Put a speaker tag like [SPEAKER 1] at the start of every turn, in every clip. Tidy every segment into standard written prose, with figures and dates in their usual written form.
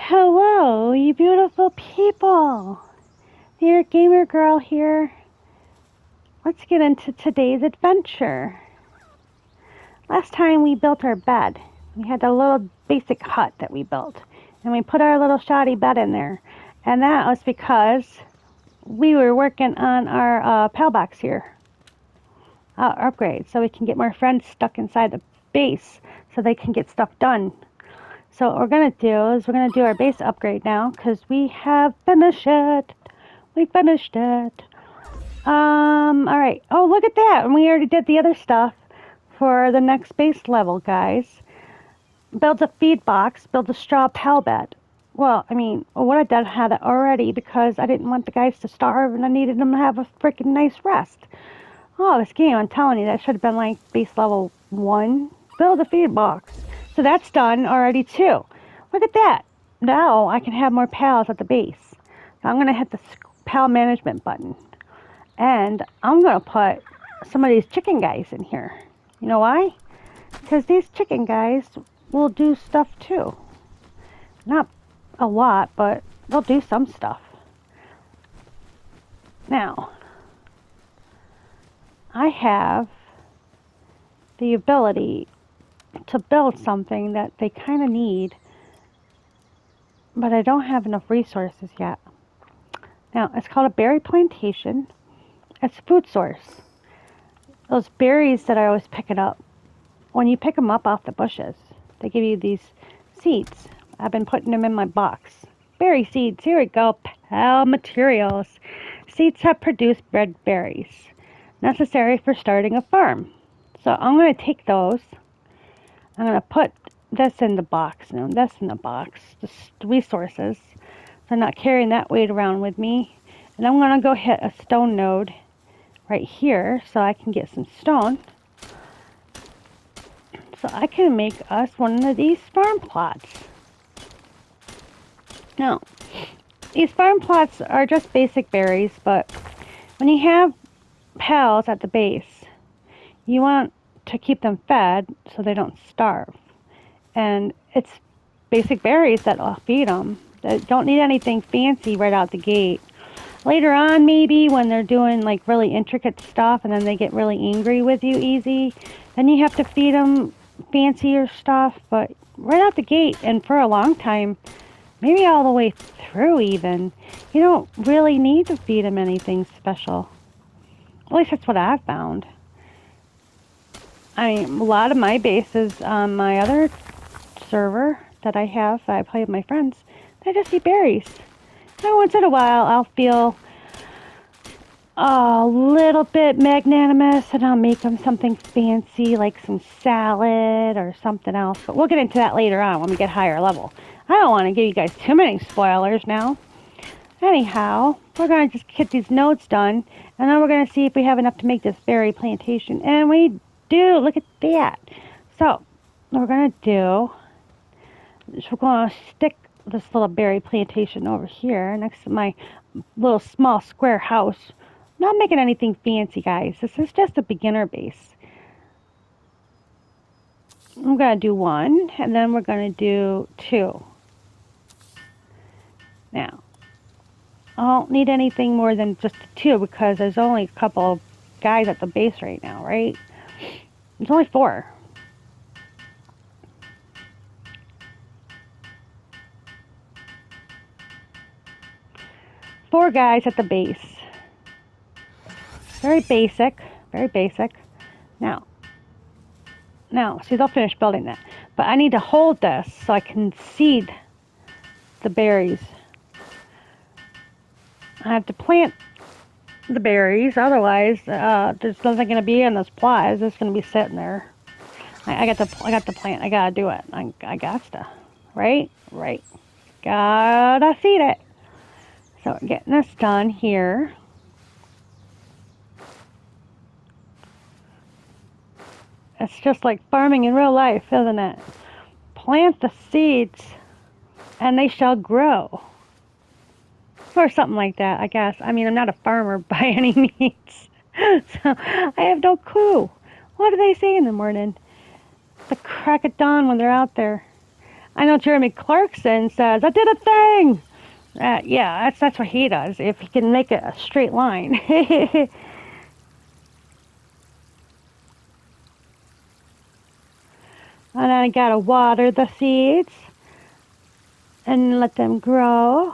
[SPEAKER 1] Hello, you beautiful people. Dear Gamer Girl here. Let's get into today's adventure. Last time we built our bed. We had a little basic hut that we built. And we put our little shoddy bed in there. And that was because we were working on our PAL box here. Upgrade. So we can get more friends stuck inside the base. So they can get stuff done. So what we're going to do is we're going to do our base upgrade now. Because we have finished it. We finished it. Alright. Oh, look at that. And we already did the other stuff for the next base level, guys. Build a feed box, build a straw PAL bed. Well, I mean, what I done had it already because I didn't want the guys to starve and I needed them to have a freaking nice rest. Oh, this game, I'm telling you, that should have been like base level 1. Build a feed box. So that's done already too. Look at that. Now I can have more PALs at the base. So I'm going to hit the PAL management button. And I'm going to put some of these chicken guys in here. You know why? Because these chicken guys will do stuff too. Not a lot, but they'll do some stuff. Now, I have the ability to build something that they kind of need, but I don't have enough resources yet. Now, it's called a berry plantation. It's a food source. Those berries that I always pick it up, when you pick them up off the bushes, they give you these seeds. I've been putting them in my box. Berry seeds, here we go, PAL materials. Seeds have produced red berries, necessary for starting a farm. So I'm going to take those. I'm going to put this in the box, and this in the box, just resources. So I'm not carrying that weight around with me. And I'm going to go hit a stone node right here so I can get some stone. So I can make us one of these farm plots. Now, these farm plots are just basic berries, but when you have PALs at the base, you want to keep them fed so they don't starve. And it's basic berries that I'll feed them. They don't need anything fancy right out the gate. Later on, maybe when they're doing like really intricate stuff and then they get really angry with you easy, then you have to feed them fancier stuff. But right out the gate and for a long time, maybe all the way through even, you don't really need to feed them anything special. At least that's what I've found. I mean, a lot of my bases on my other server that I have, that I play with my friends, they just eat berries. So once in a while, I'll feel a little bit magnanimous and I'll make them something fancy like some salad or something else. But we'll get into that later on when we get higher level. I don't want to give you guys too many spoilers now. Anyhow, we're going to just get these nodes done and then we're going to see if we have enough to make this berry plantation. And we do. Look at that. So what we're going to do is we're going to stick this little berry plantation over here next to my little small square house. Not making anything fancy, guys. This is just a beginner base. I'm going to do 1 and then we're going to do 2. Now, I don't need anything more than just 2 because there's only a couple of guys at the base right now, right? There's only 4. Four guys at the base. Very basic. Very basic. Now, see, they'll finish building that. But I need to hold this so I can seed the berries. I have to plant the berries, otherwise there's nothing going to be in this plot. It's just going to be sitting there. I got the plant. I gotta do it. I got to, right? Gotta seed it. So we're getting this done here. It's just like farming in real life, isn't it? Plant the seeds and they shall grow. Or something like that, I guess. I mean, I'm not a farmer by any means. So I have no clue. What do they say in the morning? The crack of dawn when they're out there. I know Jeremy Clarkson says, I did a thing! Yeah, that's what he does, if he can make it a straight line. And then I gotta water the seeds and let them grow.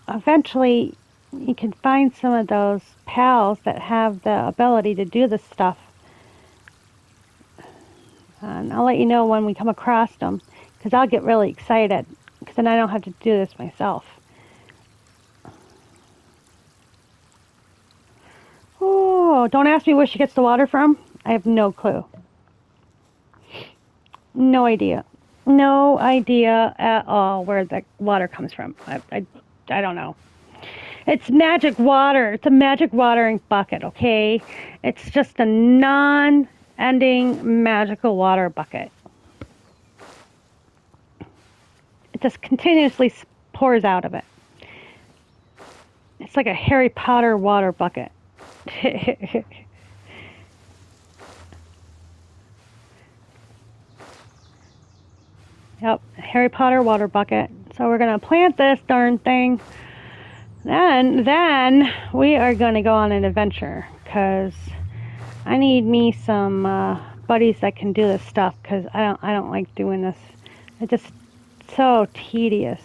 [SPEAKER 1] Eventually, you can find some of those pals that have the ability to do this stuff. And I'll let you know when we come across them, because I'll get really excited, because then I don't have to do this myself. Oh, don't ask me where she gets the water from. I have no clue. No idea. No idea at all where the water comes from. I don't know. It's magic water. It's a magic watering bucket, okay? It's just a non-ending magical water bucket. It just continuously pours out of it. It's like a Harry Potter water bucket. Yep, Harry Potter water bucket. So we're going to plant this darn thing. Then we are going to go on an adventure, because I need me some buddies that can do this stuff, because I don't like doing this. It's just so tedious.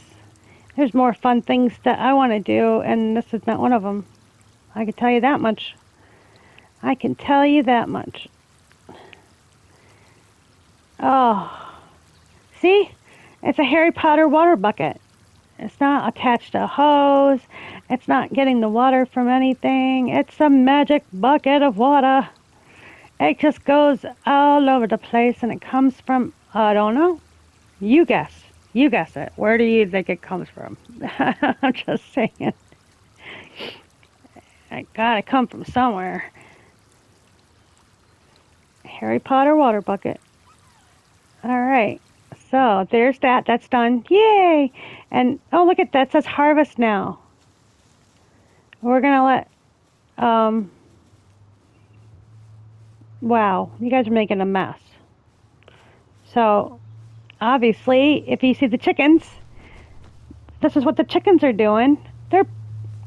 [SPEAKER 1] There's more fun things that I want to do, and this is not one of them. I can tell you that much. I can tell you that much. Oh, see? It's a Harry Potter water bucket. It's not attached to a hose. It's not getting the water from anything. It's a magic bucket of water. It just goes all over the place, and it comes from, I don't know. You guess. You guess it. Where do you think it comes from? I'm just saying. It gotta come from somewhere. Harry Potter water bucket. Alright. So there's that. That's done. Yay! And oh, look at that. It says harvest now. We're gonna let wow, you guys are making a mess. So obviously, if you see the chickens, this is what the chickens are doing. They're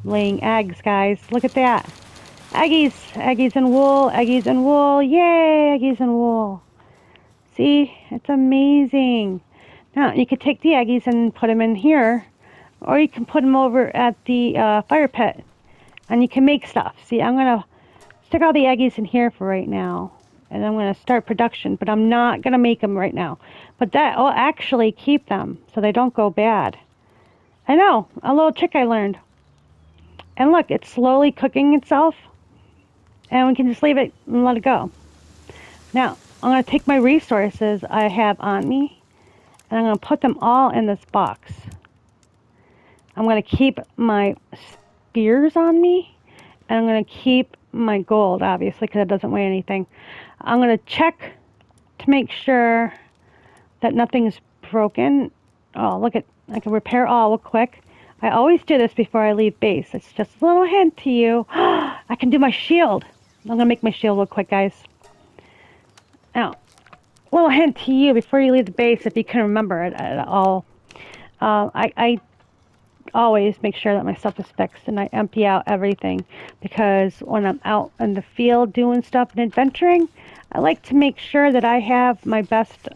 [SPEAKER 1] laying eggs, guys. Look at that. Eggies. Eggies and wool. Eggies and wool. Yay! Eggies and wool. See? It's amazing. Now, you could take the eggies and put them in here, or you can put them over at the fire pit, and you can make stuff. See, I'm going to stick all the eggies in here for right now, and I'm going to start production, but I'm not going to make them right now. But that will actually keep them so they don't go bad. I know, a little trick I learned. And look, it's slowly cooking itself, and we can just leave it and let it go. Now, I'm going to take my resources I have on me, and I'm going to put them all in this box. I'm going to keep my spears on me, and I'm going to keep my gold, obviously, because it doesn't weigh anything. I'm going to check to make sure that nothing's broken. Oh, look at, I can repair all real quick. I always do this before I leave base. It's just a little hint to you. I can do my shield. I'm going to make my shield real quick, guys. Now, a little hint to you before you leave the base, if you can remember it at all. I always make sure that my stuff is fixed, and I empty out everything, because when I'm out in the field doing stuff and adventuring, I like to make sure that I have my best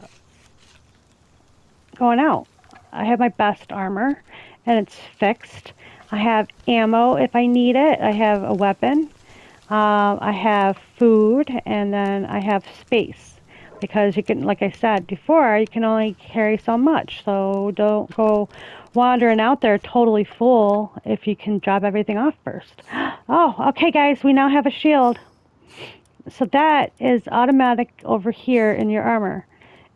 [SPEAKER 1] going out. I have my best armor, and it's fixed. I have ammo if I need it. I have a weapon. I have food, and then I have space. Because you can, like I said before, you can only carry so much. So don't go wandering out there totally full if you can drop everything off first. Oh, okay, guys, we now have a shield. So that is automatic over here in your armor.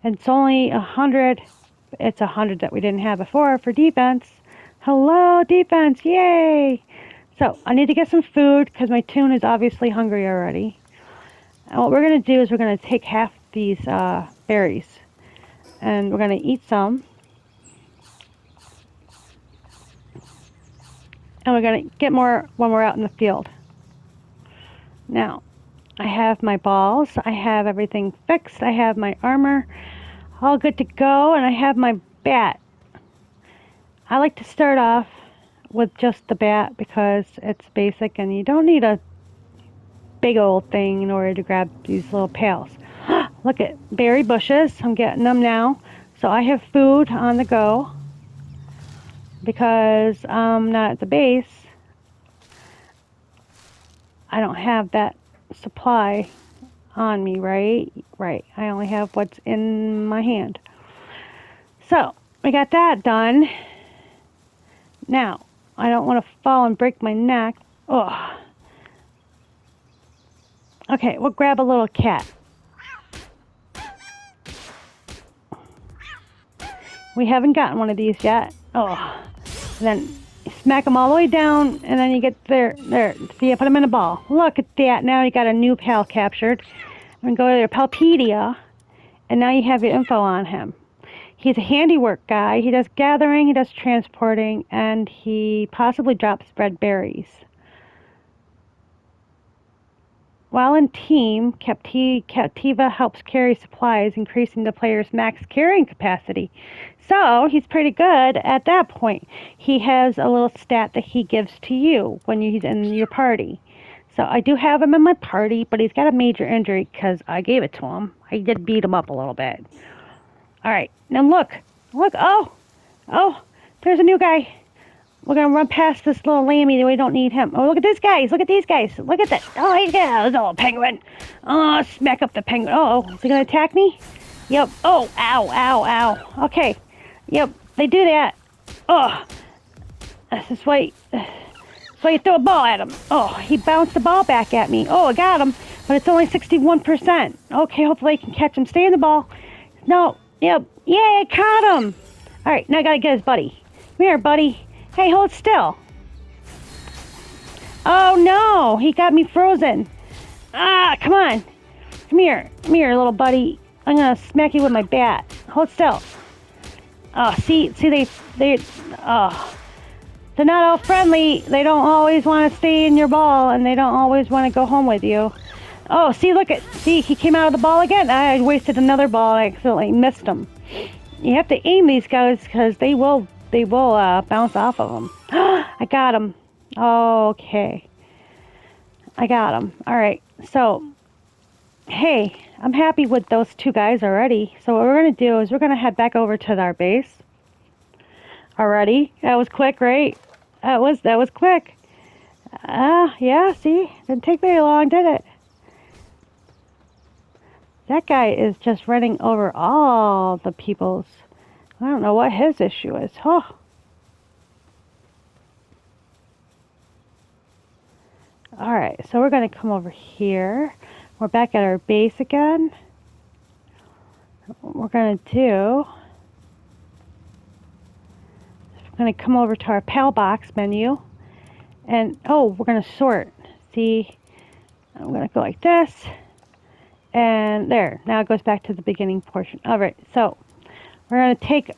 [SPEAKER 1] And it's only 100. It's 100 that we didn't have before for defense. Hello, defense, yay! So I need to get some food because my tune is obviously hungry already. And what we're going to do is we're going to take half these berries, and we're going to eat some, and we're going to get more when we're out in the field. Now, I have my balls. I have everything fixed. I have my armor all good to go, and I have my bat. I like to start off with just the bat because it's basic and you don't need a big old thing in order to grab these little pails. Look at berry bushes. I'm getting them now. So I have food on the go because I'm not at the base. I don't have that supply on me, right? Right. I only have what's in my hand. So we got that done. Now, I don't want to fall and break my neck. Oh. Okay, we'll grab a little cat. We haven't gotten one of these yet. Oh. And then smack them all the way down, and then you get there. See, I put them in a ball. Look at that. Now you got a new pal captured. I'm going to go to your Palpedia, and now you have your info on him. He's a handiwork guy. He does gathering, he does transporting, and he possibly drops red berries. While in team, Captiva helps carry supplies, increasing the player's max carrying capacity. So he's pretty good at that point. He has a little stat that he gives to you when he's in your party. So I do have him in my party, but he's got a major injury because I gave it to him. I did beat him up a little bit. All right, now look, oh, there's a new guy. We're going to run past this little lammy that we don't need him. Oh, look at these guys, look at that. Oh, he's got a little penguin. Oh, smack up the penguin. Oh, is he going to attack me? Yep, oh, ow. Okay, yep, they do that. Oh, that's why you throw a ball at him. Oh, he bounced the ball back at me. Oh, I got him, but it's only 61%. Okay, hopefully I can catch him. Stay in the ball. No. Yep. Yeah, I caught him. All right, now I got to get his buddy. Come here, buddy. Hey, hold still. Oh, no. He got me frozen. Ah, come on. Come here, little buddy. I'm going to smack you with my bat. Hold still. Oh, see, they're not all friendly. They don't always want to stay in your ball, and they don't always want to go home with you. Oh, see, he came out of the ball again. I wasted another ball. I accidentally missed him. You have to aim these guys because they will bounce off of them. I got him. Okay. I got him. All right. So, hey, I'm happy with those two guys already. So what we're going to do is we're going to head back over to our base. Already. That was quick, right? That was quick. Yeah, see? Didn't take very long, did it? That guy is just running over all the peoples. I don't know what his issue is. Oh. Alright, so we're going to come over here. We're back at our base again. What we're going to do, we're going to come over to our PAL box menu. And, oh, we're going to sort. See, I'm going to go like this. And there, now it goes back to the beginning portion. All right, so we're going to take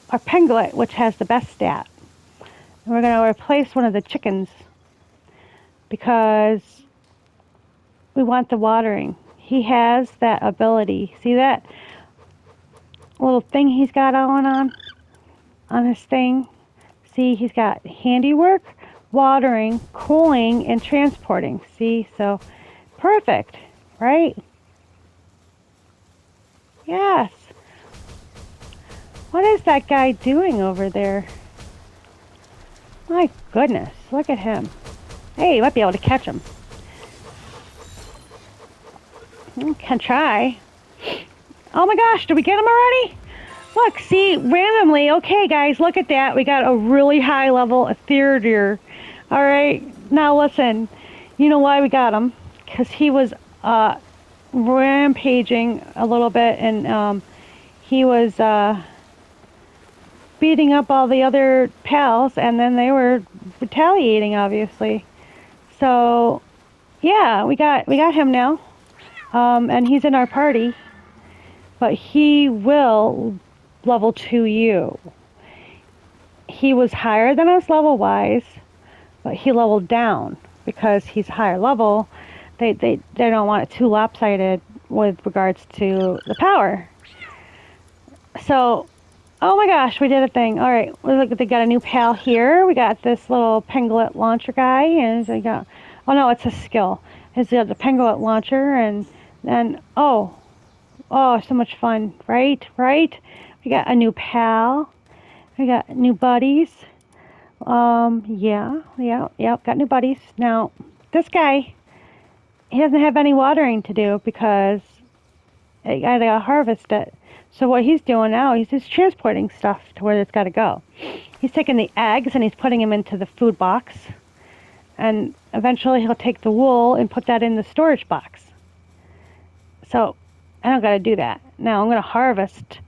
[SPEAKER 1] our penglet, which has the best stat, and we're going to replace one of the chickens because we want the watering. He has that ability. See that little thing he's got on his thing? See, he's got handiwork, watering, cooling, and transporting. See, so perfect, right? Yes. What is that guy doing over there? My goodness, look at him. Hey, you might be able to catch him. Can try. Oh my gosh, did we get him already? Look, see, randomly. Okay, guys, look at that. We got a really high level ethereal. All right, now listen. You know why we got him? Because he was rampaging a little bit, and he was beating up all the other pals, and then they were retaliating, obviously. So yeah, we got him now, and he's in our party, but he will level 2 you. He was higher than us level wise, but he leveled down because he's higher level. They don't want it too lopsided with regards to the power. So, oh my gosh, we did a thing. All right, look, they got a new pal here. We got this little pangolin launcher guy, and they got, oh no, it's a skill. He's got the pangolin launcher, and then, oh, so much fun, right? We got a new pal. We got new buddies. Yeah, got new buddies. Now, this guy, he doesn't have any watering to do because I gotta harvest it. So what he's doing now, he's just transporting stuff to where it's got to go. He's taking the eggs and he's putting them into the food box. And eventually he'll take the wool and put that in the storage box. So I don't got to do that. Now I'm going to harvest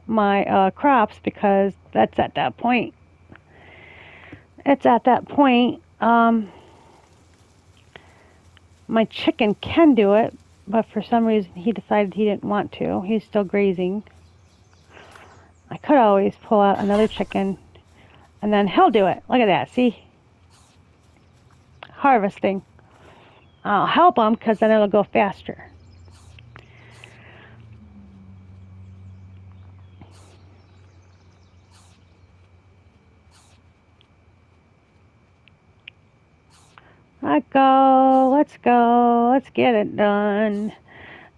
[SPEAKER 1] my crops because that's at that point. It's at that point. My chicken can do it, but for some reason he decided he didn't want to. He's still grazing. I could always pull out another chicken and then he'll do it. Look at that, see? Harvesting. I'll help him because then it'll go faster. Let's go, let's get it done.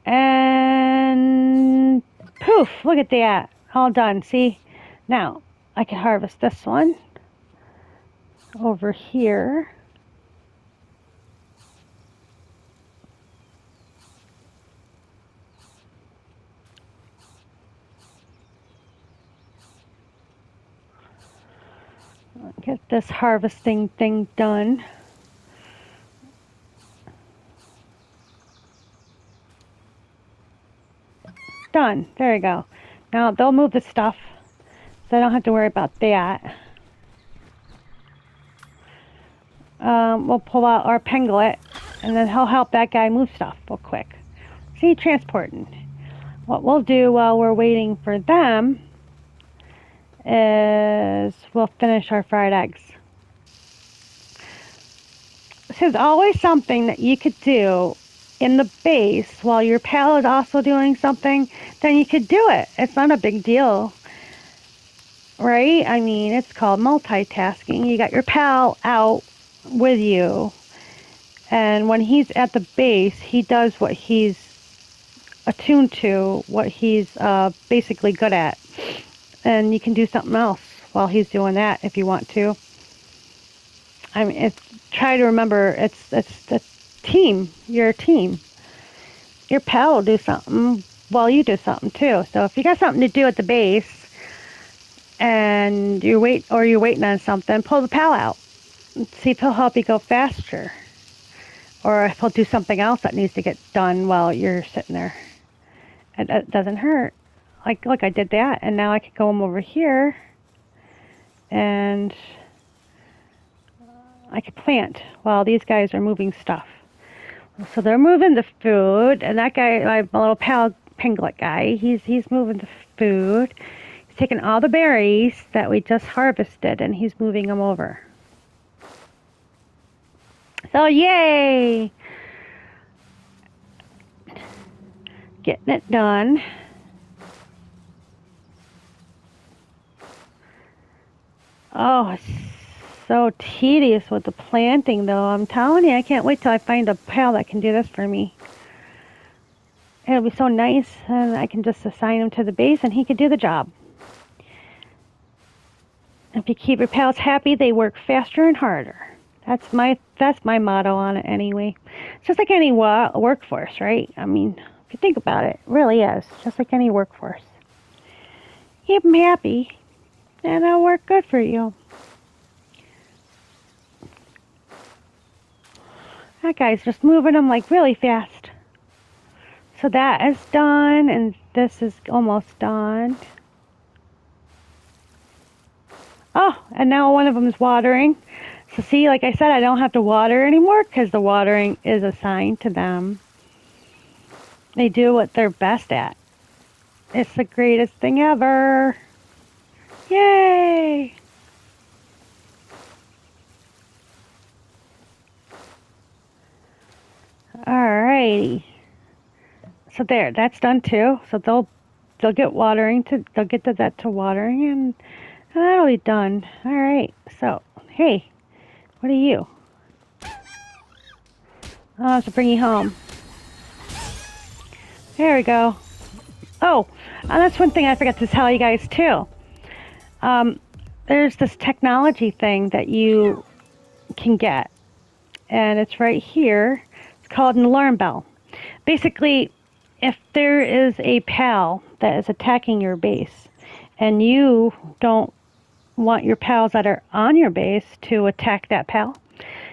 [SPEAKER 1] And poof, look at that, all done, see? Now, I can harvest this one over here. Get this harvesting thing done. Done, there you go. Now they'll move the stuff, so I don't have to worry about that. We'll pull out our pangolin, and then he'll help that guy move stuff real quick. See, transporting. What we'll do while we're waiting for them is we'll finish our fried eggs. There's always something that you could do in the base while your pal is also doing something, then you could do it. It's not a big deal, right? I mean, it's called multitasking. You got your pal out with you, and when he's at the base, he does what he's attuned to, what he's basically good at. And you can do something else while he's doing that if you want to. I mean, try to remember, it's a team. You're a team. Your pal will do something while you do something too. So if you got something to do at the base and you're waiting on something, pull the pal out. See if he'll help you go faster. Or if he'll do something else that needs to get done while you're sitting there. It doesn't hurt. Like, look, I did that, and now I can go over here, and I can plant while these guys are moving stuff. So they're moving the food, and that guy, my little pal pangolin guy, he's moving the food. He's taking all the berries that we just harvested, and he's moving them over. So yay! Getting it done. Oh, it's so tedious with the planting, though. I'm telling you, I can't wait till I find a pal that can do this for me. It'll be so nice, and I can just assign him to the base, and he could do the job. If you keep your pals happy, they work faster and harder. That's my motto on it, anyway. It's just like any workforce, right? I mean, if you think about it, it really is just like any workforce. Keep them happy, and it'll work good for you. That guy's just moving them like really fast. So that is done, and this is almost done. Oh, and now one of them is watering. So see, like I said, I don't have to water anymore because the watering is assigned to them. They do what they're best at. It's the greatest thing ever. Yay! Alrighty. So there, that's done too. So they'll get watering to they'll get that to watering and that'll be done. Alright, so hey, what are you? I'll have to bring you home. There we go. Oh, and that's one thing I forgot to tell you guys too. There's this technology thing that you can get, and it's right here. It's called an alarm bell. Basically, if there is a pal that is attacking your base, and you don't want your pals that are on your base to attack that pal,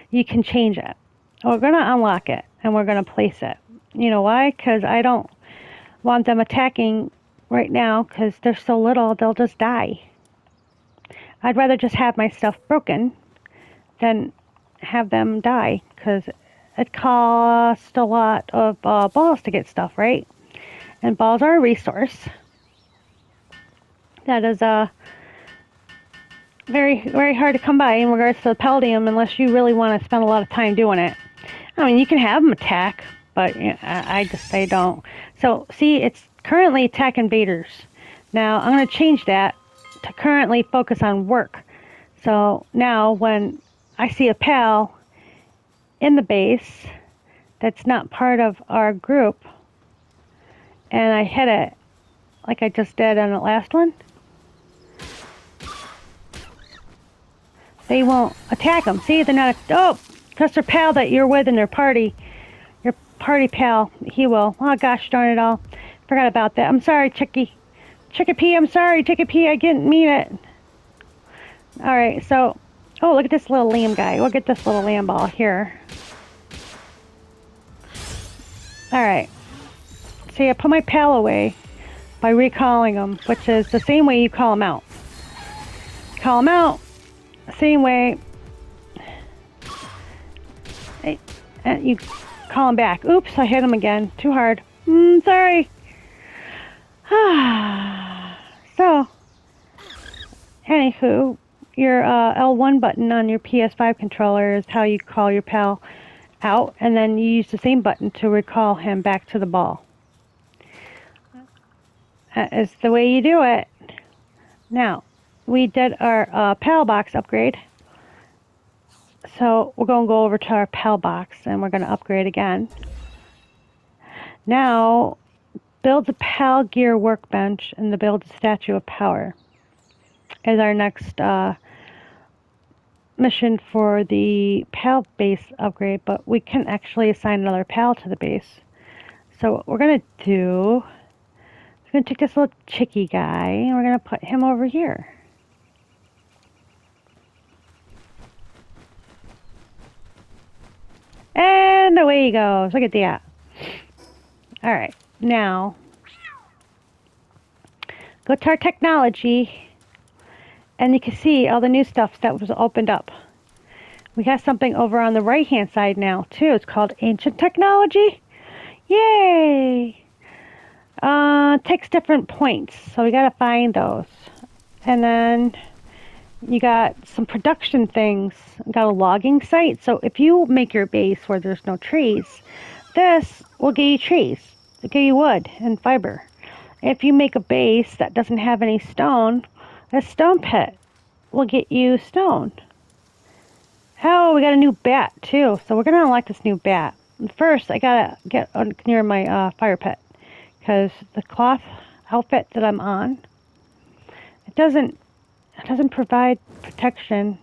[SPEAKER 1] you can change it. We're going to unlock it, and we're going to place it. You know why? Because I don't want them attacking right now, because they're so little, they'll just die. I'd rather just have my stuff broken than have them die, because it costs a lot of balls to get stuff, right? And balls are a resource that is very, very hard to come by in regards to the palladium, unless you really want to spend a lot of time doing it. I mean, you can have them attack, but you know, I just say don't. So, see, it's currently attack invaders. Now, I'm going to change that to currently focus on work. So now when I see a pal in the base that's not part of our group, and I hit it like I just did on the last one, they won't attack them. See, they're not, oh, that's their pal that you're with in their party. Your party pal, he will. Oh gosh darn it all. Forgot about that. I'm sorry, Chickapee, I'm sorry, Chickapee, I didn't mean it. Alright, so, oh, look at this little lamb guy. We'll get this little lamb ball here. Alright. See, I put my pal away by recalling him, which is the same way you call him out. Call him out, same way. And you call him back. Oops, I hit him again. Too hard. Sorry. So, anywho, your L1 button on your PS5 controller is how you call your pal out, and then you use the same button to recall him back to the ball. That is the way you do it. Now, we did our pal box upgrade, so we're going to go over to our pal box, and we're going to upgrade again. Now, build the pal gear workbench and the build the statue of power is our next mission for the pal base upgrade, but we can actually assign another pal to the base. So what we're going to do, we're going to take this little chickie guy and we're going to put him over here. And away he goes. Look at that. Alright, now go to our technology, and you can see all the new stuff that was opened up. We have something over on the right hand side now too. It's called Ancient Technology. Yay! Takes different points, so we gotta find those. And then you got some production things. You got a logging site, so if you make your base where there's no trees, this will give you trees. It'll give you wood and fiber. If you make a base that doesn't have any stone, a stone pit will get you stone. Oh, we got a new bat too, so we're gonna unlock this new bat. First, I gotta get near my fire pit, because the cloth outfit that I'm on, it doesn't provide protection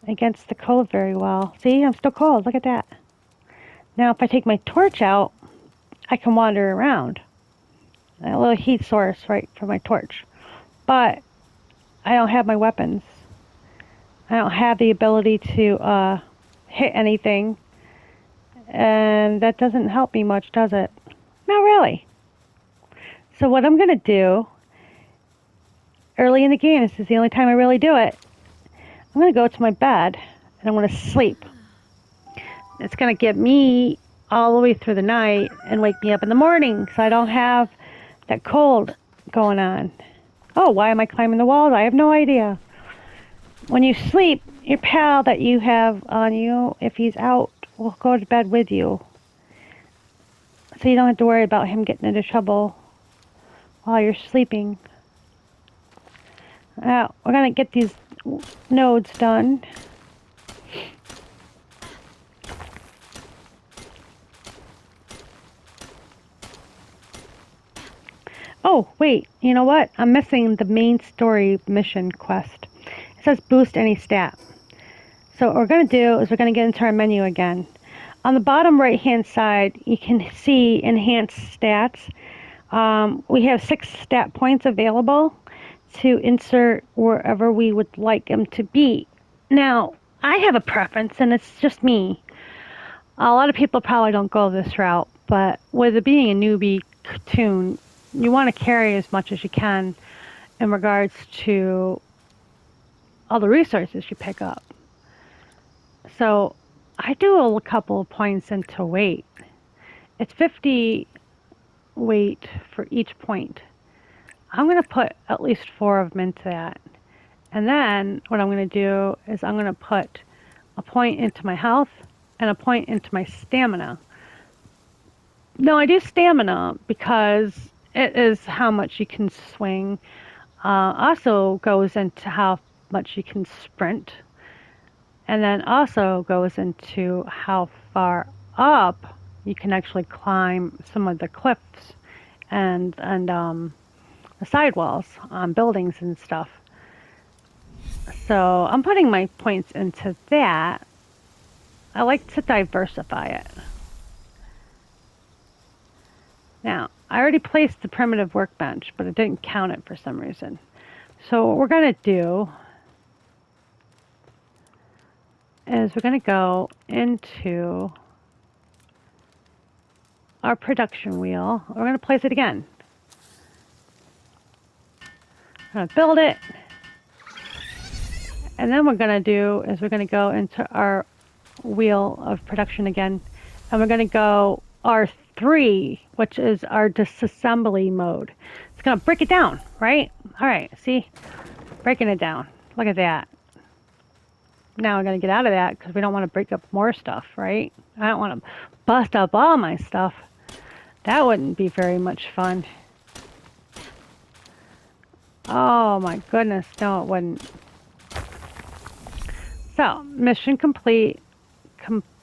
[SPEAKER 1] against the cold very well. See, I'm still cold. Look at that. Now, if I take my torch out, I can wander around. A little heat source right for my torch. But I don't have my weapons. I don't have the ability to hit anything. And that doesn't help me much, does it? Not really. So what I'm going to do, early in the game, this is the only time I really do it, I'm going to go to my bed and I'm going to sleep. It's going to get me all the way through the night and wake me up in the morning, so I don't have that cold going on. Oh, why am I climbing the walls? I have no idea. When you sleep, your pal that you have on you, if he's out, will go to bed with you. so you don't have to worry about him getting into trouble while you're sleeping. Now, we're going to get these nodes done. Oh, wait, you know what? I'm missing the main story mission quest. It says boost any stat. So what we're going to do is we're going to get into our menu again. On the bottom right hand side, you can see enhanced stats. We have 6 stat points available to insert wherever we would like them to be. Now, I have a preference, and it's just me. A lot of people probably don't go this route, but with it being a newbie toon, you want to carry as much as you can in regards to all the resources you pick up. So I do a couple of points into weight. It's 50 weight for each point. I'm going to put at least 4 of them into that. And then what I'm going to do is I'm going to put a point into my health and a point into my stamina. No, I do stamina because it is how much you can swing. Also goes into how much you can sprint. And then also goes into how far up you can actually climb some of the cliffs and the sidewalls on buildings and stuff. So I'm putting my points into that. I like to diversify it. Now, I already placed the primitive workbench, but it didn't count it for some reason. So what we're going to do is we're going to go into our production wheel. We're going to place it again. We're going to build it. And then what we're going to do is we're going to go into our wheel of production again. And we're going to go R3, which is our disassembly mode. It's going to break it down, right? All right, see? Breaking it down. Look at that. Now I'm going to get out of that because we don't want to break up more stuff, right? I don't want to bust up all my stuff. That wouldn't be very much fun. Oh my goodness, no it wouldn't. So, mission complete.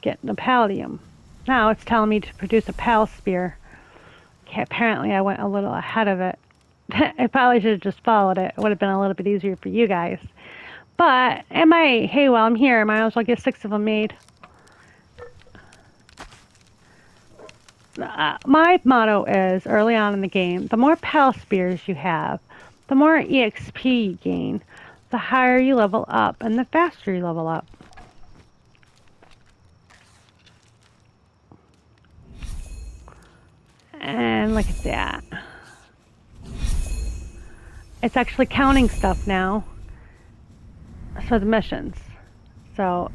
[SPEAKER 1] Get the palladium. Now it's telling me to produce a pal spear. Okay, apparently I went a little ahead of it. I probably should have just followed it. It would have been a little bit easier for you guys. But, hey, while I'm here, I might as well get 6 of them made. My motto is, early on in the game, the more pal spears you have, the more EXP you gain, the higher you level up, and the faster you level up. And look at that. It's actually counting stuff now for the missions. So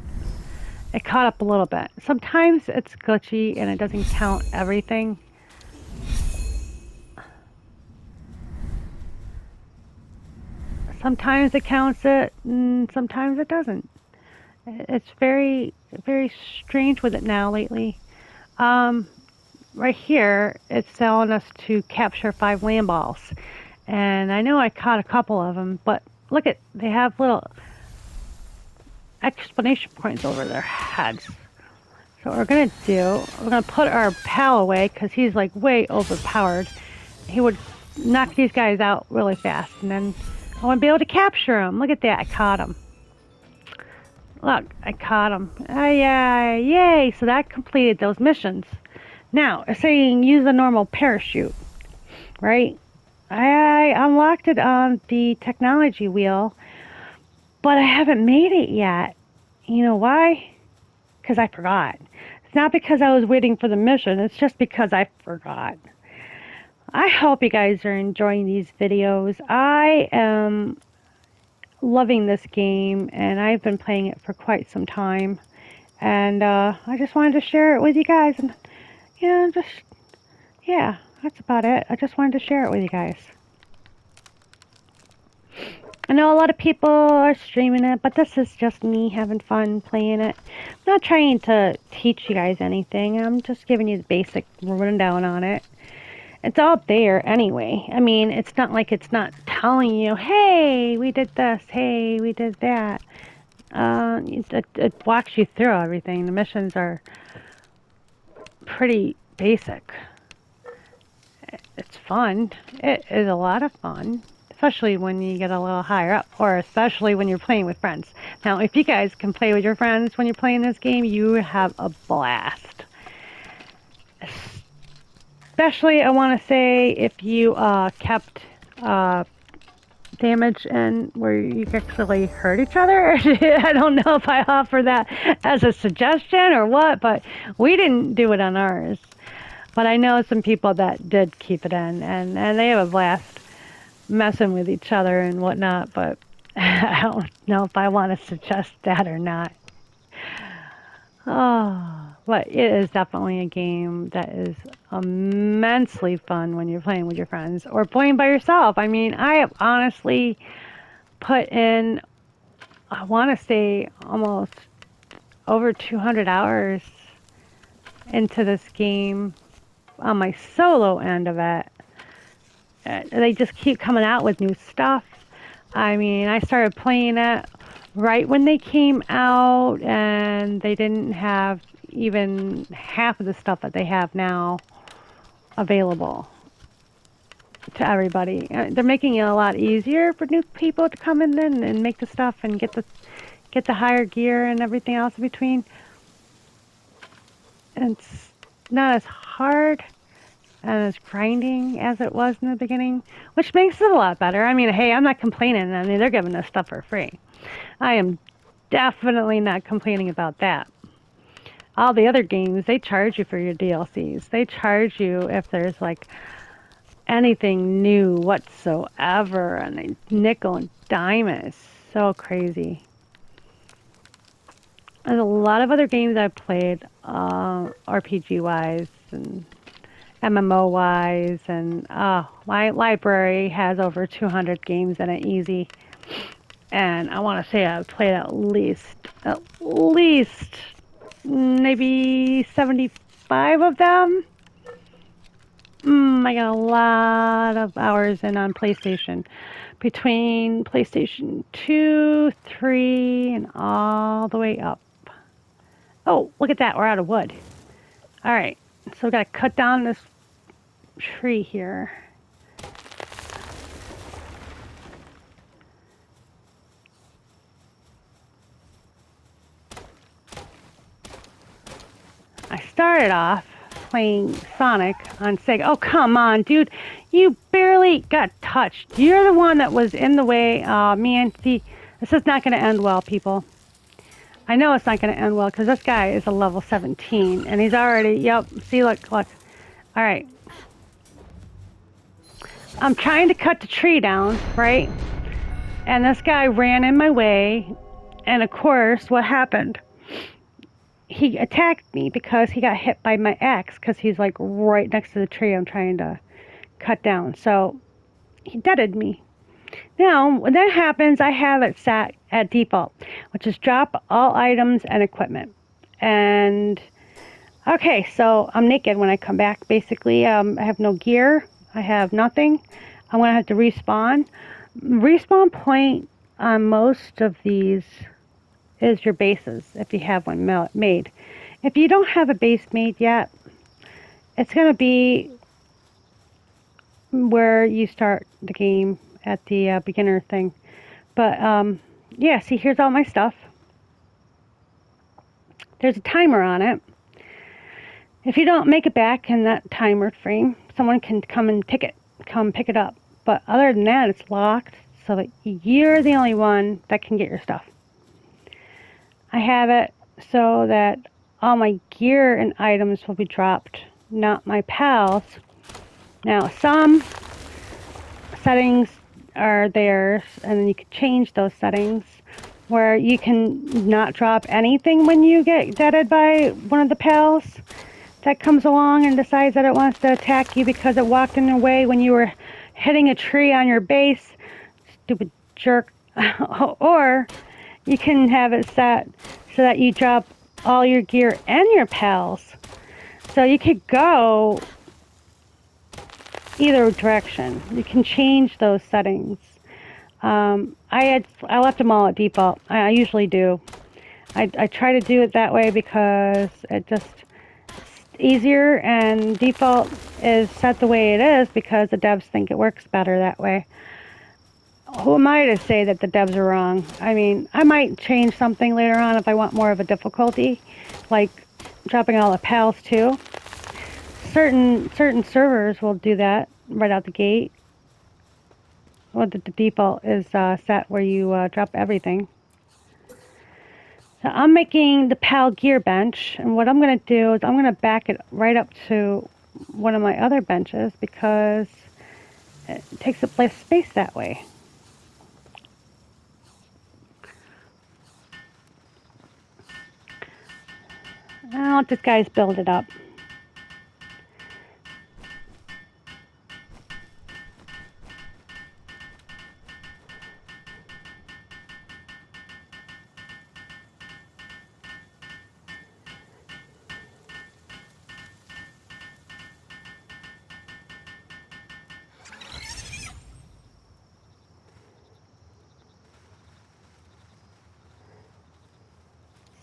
[SPEAKER 1] it caught up a little bit. Sometimes it's glitchy and it doesn't count everything. Sometimes it counts it and sometimes it doesn't. It's very, very strange with it now lately. Right here, it's telling us to capture 5 land balls. And I know I caught a couple of them, but look at, they have little exclamation points over their heads. So what we're going to do, we're going to put our pal away because he's like way overpowered. He would knock these guys out really fast. And then I want to be able to capture him. Look at that, I caught him. Look, I caught him. Yay! So that completed those missions. Now, it's saying use a normal parachute, right? I unlocked it on the technology wheel, but I haven't made it yet. You know why? Because I forgot. It's not because I was waiting for the mission, it's just because I forgot. I hope you guys are enjoying these videos. I am loving this game, and I've been playing it for quite some time. And I just wanted to share it with you guys. And, you know, yeah, that's about it. I just wanted to share it with you guys. I know a lot of people are streaming it, but this is just me having fun playing it. I'm not trying to teach you guys anything. I'm just giving you the basic rundown on it. It's all there anyway. I mean, it's not like it's not telling you, hey, we did this, hey, we did that. It walks you through everything. The missions are pretty basic. It's fun. It is a lot of fun, especially when you get a little higher up, or especially when you're playing with friends. Now, if you guys can play with your friends when you're playing this game, you have a blast. Especially, I want to say, if you kept damage and where you actually hurt each other. I don't know if I offer that as a suggestion or what, but we didn't do it on ours. But I know some people that did keep it in, and they have a blast messing with each other and whatnot, but I don't know if I want to suggest that or not. Oh, but it is definitely a game that is immensely fun when you're playing with your friends or playing by yourself. I mean, I have honestly put in, I want to say, almost over 200 hours into this game on my solo end of it. They just keep coming out with new stuff. I mean, I started playing it right when they came out, and they didn't have even half of the stuff that they have now available to everybody. They're making it a lot easier for new people to come in and make the stuff and get the higher gear and everything else in between. And it's not as hard and as grinding as it was in the beginning, which makes it a lot better. I mean, hey, I'm not complaining. I mean, they're giving us stuff for free. I am definitely not complaining about that. All the other games, they charge you for your DLCs. They charge you if there's like anything new whatsoever, and they nickel and dime it. It's so crazy. There's a lot of other games I've played, RPG-wise and MMO-wise, and my library has over 200 games in it, easy. And I want to say I've played at least maybe 75 of them. I got a lot of hours in on PlayStation. Between PlayStation 2, 3, and all the way up. Oh, look at that. We're out of wood. All right. So we got to cut down this tree here. I started off playing Sonic on Sega. Oh, come on, dude. You barely got touched. You're the one that was in the way. Man, see, this is not going to end well, people. I know it's not going to end well because this guy is a level 17 and he's already, yep, see, look. All right. I'm trying to cut the tree down, right? And this guy ran in my way. And of course, what happened? He attacked me because he got hit by my axe because he's like right next to the tree I'm trying to cut down. So he deaded me. Now, when that happens, I have it set at default, which is drop all items and equipment. And okay, so I'm naked when I come back. Basically, I have no gear. I have nothing. I'm going to have to respawn. Respawn point on most of these is your bases, if you have one made. If you don't have a base made yet, it's going to be where you start the game at the beginner thing. But yeah, see, here's all my stuff. There's a timer on it. If you don't make it back in that timer frame, someone can come pick it up. But other than that, it's locked, so that you're the only one that can get your stuff. I have it so that all my gear and items will be dropped, not my pals. Now, some settings are there, and you can change those settings where you can not drop anything when you get deaded by one of the pals that comes along and decides that it wants to attack you because it walked in your way when you were hitting a tree on your base. Stupid jerk Or you can have it set so that you drop all your gear and your pals. So you could go either direction. You can change those settings. I left them all at default. I usually do. I try to do it that way because it's easier, and default is set the way it is because the devs think it works better that way. Who am I to say that the devs are wrong? I mean, I might change something later on if I want more of a difficulty, like dropping all the pals too. Certain servers will do that right out the gate. Well, the default is set where you drop everything. So I'm making the PAL gear bench, and what I'm going to do is I'm going to back it right up to one of my other benches because it takes up less space that way. I'll let this guys build it up.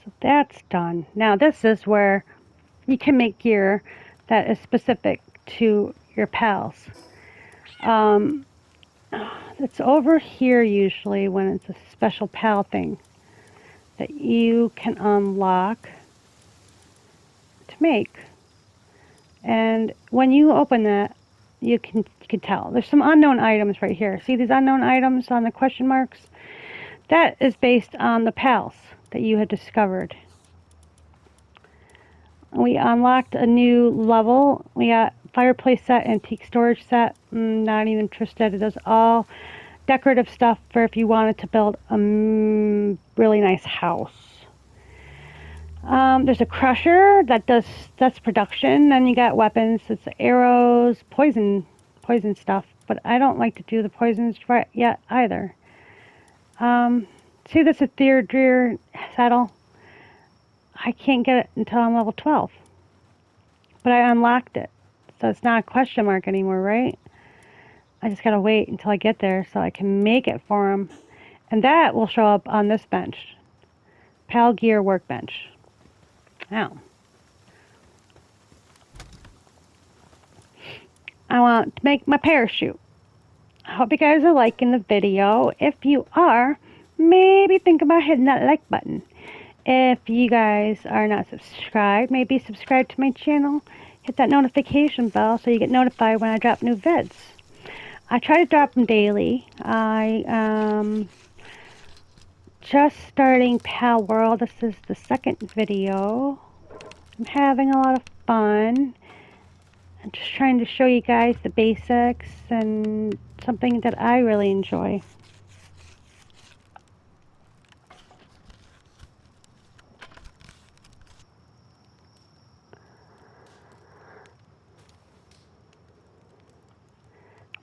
[SPEAKER 1] So that's done. Now this is where you can make gear that is specific to your pals. It's over here usually when it's a special pal thing that you can unlock to make. And when you open that, you can tell. There's some unknown items right here. See these unknown items on the question marks? That is based on the pals that you had discovered. We unlocked a new level. We got fireplace set, antique storage set. Not even interested. It does all decorative stuff for if you wanted to build a really nice house. There's a crusher that's production. Then you got weapons. It's arrows, poison stuff. But I don't like to do the poisons right yet either. See this ethereal saddle? I can't get it until I'm level 12. But I unlocked it. So it's not a question mark anymore, right? I just gotta wait until I get there so I can make it for him. And that will show up on this bench. PAL Gear Workbench. Now, I want to make my parachute. I hope you guys are liking the video. If you are, maybe think about hitting that like button. If you guys are not subscribed, maybe subscribe to my channel. Hit that notification bell so you get notified when I drop new vids. I try to drop them daily. I am just starting Palworld. This is the second video. I'm having a lot of fun. I'm just trying to show you guys the basics and something that I really enjoy.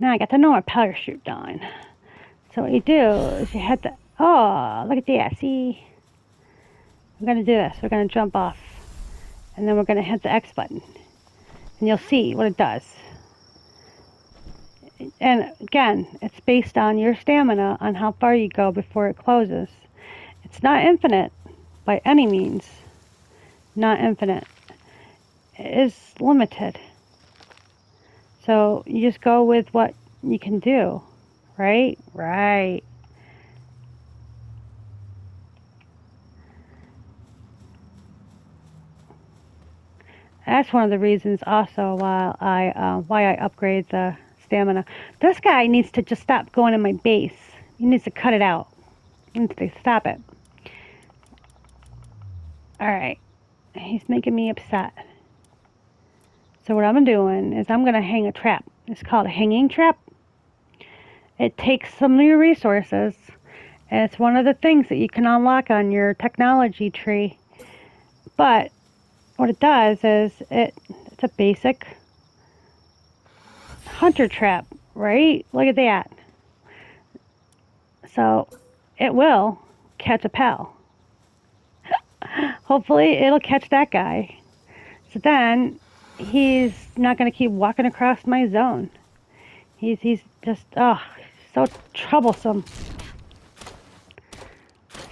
[SPEAKER 1] Now I got the normal parachute done. So what you do is you hit the, oh, look at that, see? I'm going to do this. We're going to jump off. And then we're going to hit the X button. And you'll see what it does. And again, it's based on your stamina, on how far you go before it closes. It's not infinite by any means. Not infinite. It is limited. So you just go with what you can do. Right? Right. That's one of the reasons also why I upgrade the stamina. This guy needs to just stop going in my base. He needs to cut it out. He needs to stop it. Alright. He's making me upset. So what I'm doing is I'm going to hang a trap. It's called a hanging trap. It takes some of your resources. And it's one of the things that you can unlock on your technology tree. But what it does is it's a basic hunter trap, right? Look at that. So it will catch a pal. Hopefully it'll catch that guy. So then he's not going to keep walking across my zone. He's just, so troublesome.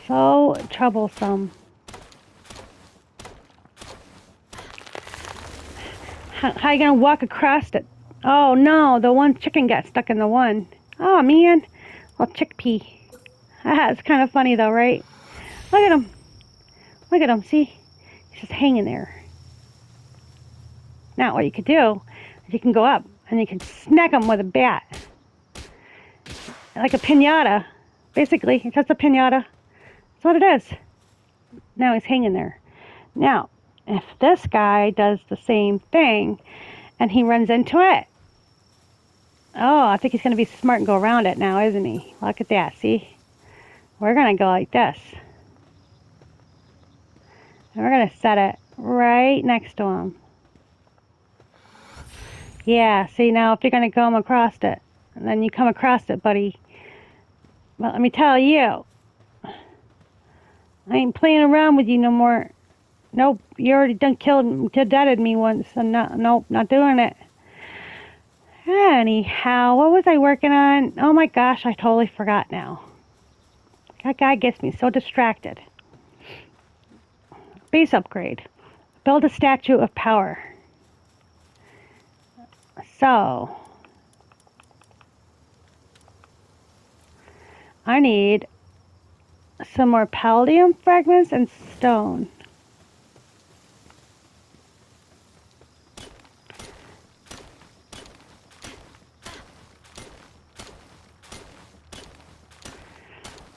[SPEAKER 1] So troublesome. How you going to walk across it? Oh no, the one chicken got stuck in the one. Oh man, little chickpea. It's kind of funny though, right? Look at him. Look at him, see? He's just hanging there. Now what you could do is you can go up and you can smack him with a bat. Like a piñata. Basically, it's just a piñata. That's what it is. Now he's hanging there. Now, if this guy does the same thing and he runs into it, oh, I think he's going to be smart and go around it now, isn't he? Look at that, see? We're going to go like this. And we're going to set it right next to him. Yeah, see, now if you're going to come across it, and then you come across it, buddy, well, let me tell you, I ain't playing around with you no more. Nope, you already done deaded me once. I'm nope, not doing it. Anyhow, what was I working on? Oh my gosh, I totally forgot now. That guy gets me so distracted. Base upgrade. Build a statue of power. So, I need some more palladium fragments and stone.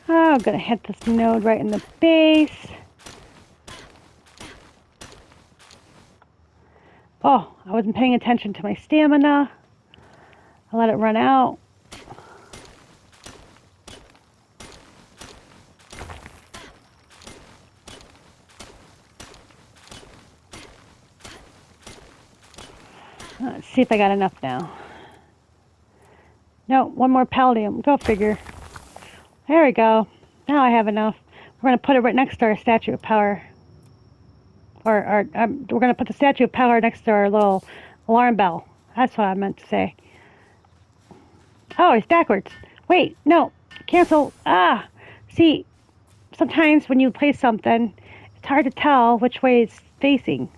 [SPEAKER 1] Oh, I'm going to hit this node right in the base. Oh, I wasn't paying attention to my stamina. I let it run out. Let's see if I got enough now. No, one more palladium. Go figure. There we go. Now I have enough. We're going to put it right next to our statue of power. We're going to put the statue of power next to our little alarm bell. That's what I meant to say. Oh, it's backwards. Wait, no. Cancel. See, sometimes when you place something, it's hard to tell which way it's facing.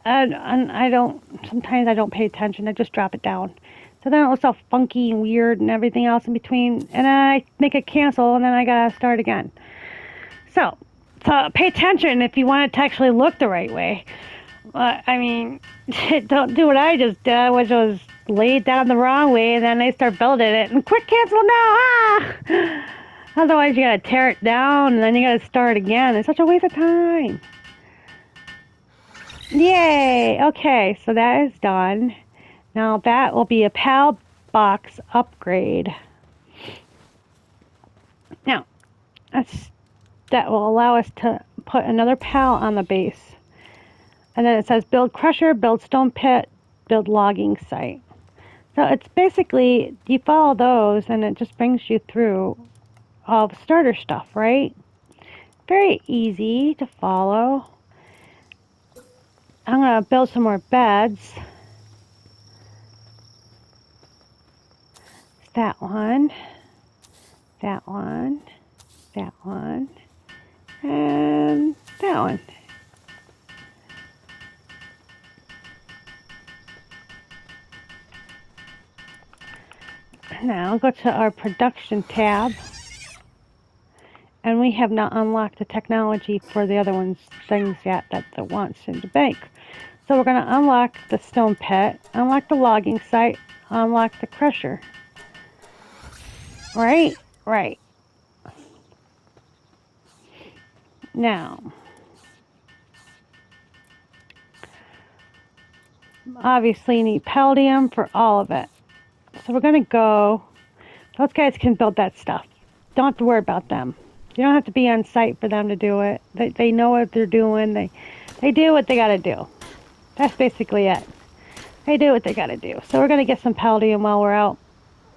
[SPEAKER 1] And sometimes I don't pay attention. I just drop it down. So then it looks all funky and weird and everything else in between. And I make it cancel and then I gotta start again. So pay attention if you want it to actually look the right way. I mean, don't do what I just did, which was lay it down the wrong way and then they start building it. And quick cancel now! Otherwise you gotta tear it down and then you gotta start again. It's such a waste of time. Yay! Okay, so that is done. Now that will be a PAL box upgrade. Now, that will allow us to put another PAL on the base. And then it says build crusher, build stone pit, build logging site. So it's basically, you follow those and it just brings you through all the starter stuff, right? Very easy to follow. I'm going to build some more beds. That one, that one, that one, and that one. Now go to our production tab, and we have not unlocked the technology for the other things yet that wants in the bank. So we're going to unlock the stone pit, unlock the logging site, unlock the crusher. Right? Right. Now, obviously you need palladium for all of it. So we're going to go, those guys can build that stuff. Don't have to worry about them. You don't have to be on site for them to do it. They know what they're doing. They do what they got to do. That's basically it. They do what they got to do. So we're going to get some palladium while we're out.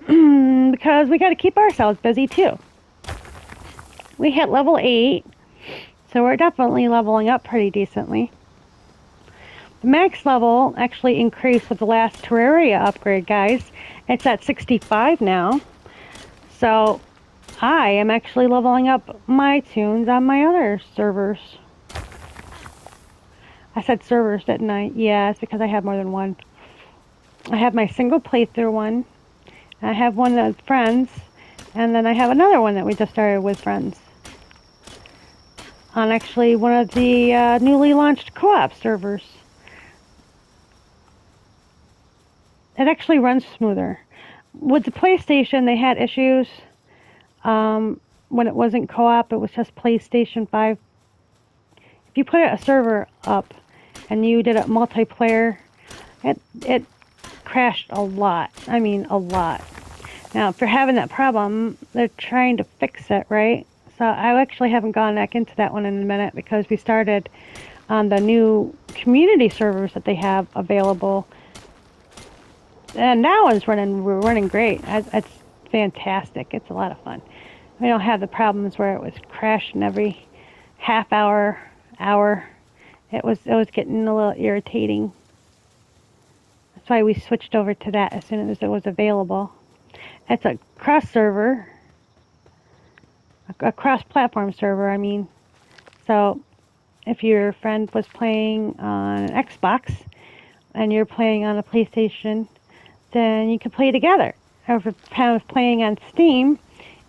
[SPEAKER 1] Because we got to keep ourselves busy too. We hit level 8, so we're definitely leveling up pretty decently. The max level actually increased with the last Terraria upgrade, guys. It's at 65 now. So I am actually leveling up my tunes on my other servers. I said servers, didn't I? Yeah, it's because I have more than one. I have my single playthrough one. I have one with friends. And then I have another one that we just started with friends. On actually one of the newly launched co-op servers. It actually runs smoother. With the PlayStation, they had issues when it wasn't co-op. It was just PlayStation 5. If you put a server up and you did a multiplayer, it crashed a lot. I mean, a lot. Now, if you're having that problem, they're trying to fix it, right? So I actually haven't gone back into that one in a minute because we started on the new community servers that they have available. And that one's running great. It's fantastic. It's a lot of fun. We don't have the problems where it was crashing every half hour. It was getting a little irritating. That's why we switched over to that as soon as it was available. It's a cross server, a cross-platform server, I mean. So if your friend was playing on an Xbox and you're playing on a PlayStation, then you can play together. Or if you're playing on Steam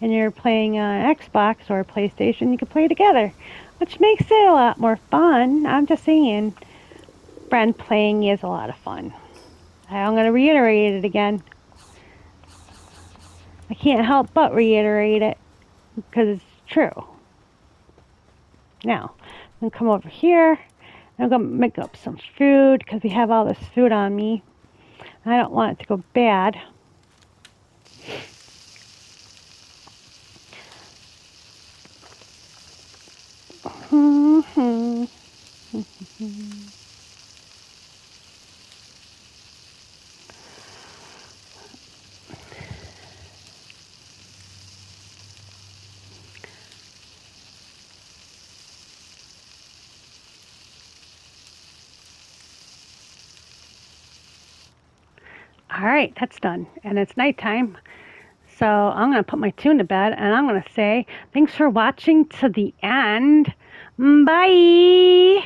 [SPEAKER 1] and you're playing on Xbox or a PlayStation, you can play together, which makes it a lot more fun. I'm just saying, friend playing is a lot of fun. I'm going to reiterate it again. I can't help but reiterate it because it's true. Now, I'm going to come over here. I'm going to make up some food because we have all this food on me. I don't want it to go bad. All right, that's done. And it's nighttime. So I'm going to put my tune to bed and I'm going to say thanks for watching to the end. Bye.